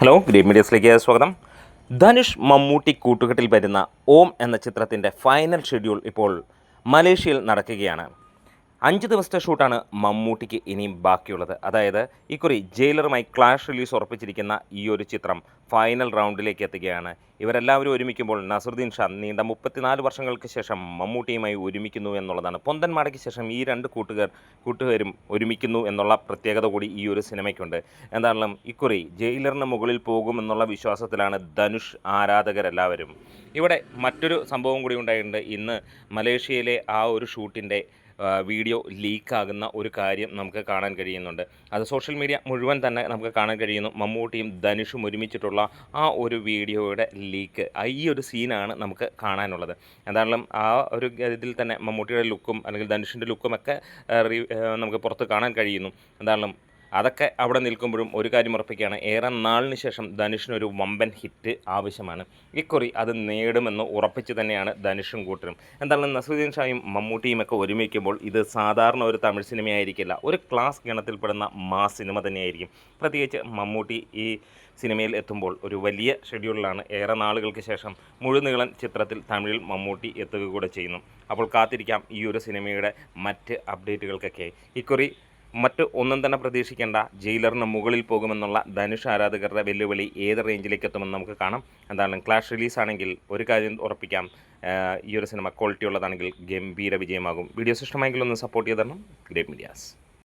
Hello green മീഡിയസിലേക്ക് സ്വാഗതം. ധനുഷ് മമ്മൂട്ടി കൂട്ടുകെട്ടിൽ വരുന്ന ഓം എന്ന ചിത്രത്തിൻ്റെ ഫൈനൽ ഷെഡ്യൂൾ ഇപ്പോൾ മലേഷ്യയിൽ നടക്കുകയാണ്. 5 ദിവസത്തെ ഷൂട്ടാണ് മമ്മൂട്ടിക്ക് ഇനിയും ബാക്കിയുള്ളത്. അതായത് ഇക്കുറി ജയിലറുമായി ക്ലാഷ് റിലീസ് ഉറപ്പിച്ചിരിക്കുന്ന ഈ ഒരു ചിത്രം ഫൈനൽ റൗണ്ടിലേക്ക് എത്തുകയാണ്. ഇവരെല്ലാവരും ഒരുമിക്കുമ്പോൾ നസറുദ്ദീൻ ഷാ നീണ്ട 34 വർഷങ്ങൾക്ക് ശേഷം മമ്മൂട്ടിയുമായി ഒരുമിക്കുന്നു എന്നുള്ളതാണ്. പൊന്തന്മാടയ്ക്ക് ശേഷം ഈ രണ്ട് കൂട്ടുകാരും ഒരുമിക്കുന്നു എന്നുള്ള പ്രത്യേകത കൂടി ഈ ഒരു സിനിമയ്ക്കുണ്ട്. എന്തായാലും ഇക്കുറി ജയിലറിന് മുകളിൽ പോകുമെന്നുള്ള വിശ്വാസത്തിലാണ് ധനുഷ് ആരാധകരെല്ലാവരും. ഇവിടെ മറ്റൊരു സംഭവം കൂടി ഉണ്ടായിട്ടുണ്ട്. ഇന്ന് മലേഷ്യയിലെ ആ ഒരു ഷൂട്ടിൻ്റെ വീഡിയോ ലീക്കാകുന്ന ഒരു കാര്യം നമുക്ക് കാണാൻ കഴിയുന്നുണ്ട്. അത് സോഷ്യൽ മീഡിയ മുഴുവൻ തന്നെ നമുക്ക് കാണാൻ കഴിയുന്നു. മമ്മൂട്ടിയും ധനുഷും ഒരുമിച്ചിട്ടുള്ള ആ ഒരു വീഡിയോയുടെ ലീക്ക്, ഈ ഒരു സീനാണ് നമുക്ക് കാണാനുള്ളത്. എന്തായാലും ആ ഒരു ഇതിൽ തന്നെ മമ്മൂട്ടിയുടെ ലുക്കും അല്ലെങ്കിൽ ധനുഷിൻ്റെ ലുക്കുമൊക്കെ നമുക്ക് പുറത്ത് കാണാൻ കഴിയുന്നു. എന്തായാലും അതൊക്കെ അവിടെ നിൽക്കുമ്പോഴും ഒരു കാര്യം ഉറപ്പിക്കുകയാണ്, ഏറെ നാളിന് ശേഷം ധനുഷിനൊരു വമ്പൻ ഹിറ്റ് ആവശ്യമാണ്. ഇക്കുറി അത് നേടുമെന്ന് ഉറപ്പിച്ച് തന്നെയാണ് ധനുഷും കൂട്ടരും. എന്തായാലും നസറുദ്ദീൻ ഷായും മമ്മൂട്ടിയും ഒക്കെ ഒരുമിക്കുമ്പോൾ ഇത് സാധാരണ ഒരു തമിഴ് സിനിമയായിരിക്കില്ല, ഒരു ക്ലാസ് ഗണത്തിൽപ്പെടുന്ന മാസ് സിനിമ തന്നെയായിരിക്കും. പ്രത്യേകിച്ച് മമ്മൂട്ടി ഈ സിനിമയിൽ എത്തുമ്പോൾ ഒരു വലിയ ഷെഡ്യൂളിലാണ്. ഏറെ നാളുകൾക്ക് ശേഷം മുഴുനീളൻ ചിത്രത്തിൽ തമിഴിൽ മമ്മൂട്ടി എത്തുക കൂടെ ചെയ്യുന്നു. അപ്പോൾ കാത്തിരിക്കാം ഈ ഒരു സിനിമയുടെ മറ്റ് അപ്ഡേറ്റുകൾക്കൊക്കെ. ഇക്കുറി മറ്റ് ഒന്നും തന്നെ പ്രതീക്ഷിക്കേണ്ട, ജയിലറിന് മുകളിൽ പോകുമെന്നുള്ള ധനുഷ് ആരാധകരുടെ വെല്ലുവിളി ഏത് റേഞ്ചിലേക്ക് എത്തുമെന്ന് നമുക്ക് കാണാം. എന്തായാലും ക്ലാഷ് റിലീസാണെങ്കിൽ ഒരു കാര്യം ഉറപ്പിക്കാം, ഈ ഒരു സിനിമ ക്വാളിറ്റി ഉള്ളതാണെങ്കിൽ ഗംഭീര വിജയമാകും. വീഡിയോസ് ഇഷ്ടമായെങ്കിൽ ഒന്ന് സപ്പോർട്ട് ചെയ്ത് തരണം. Great medias.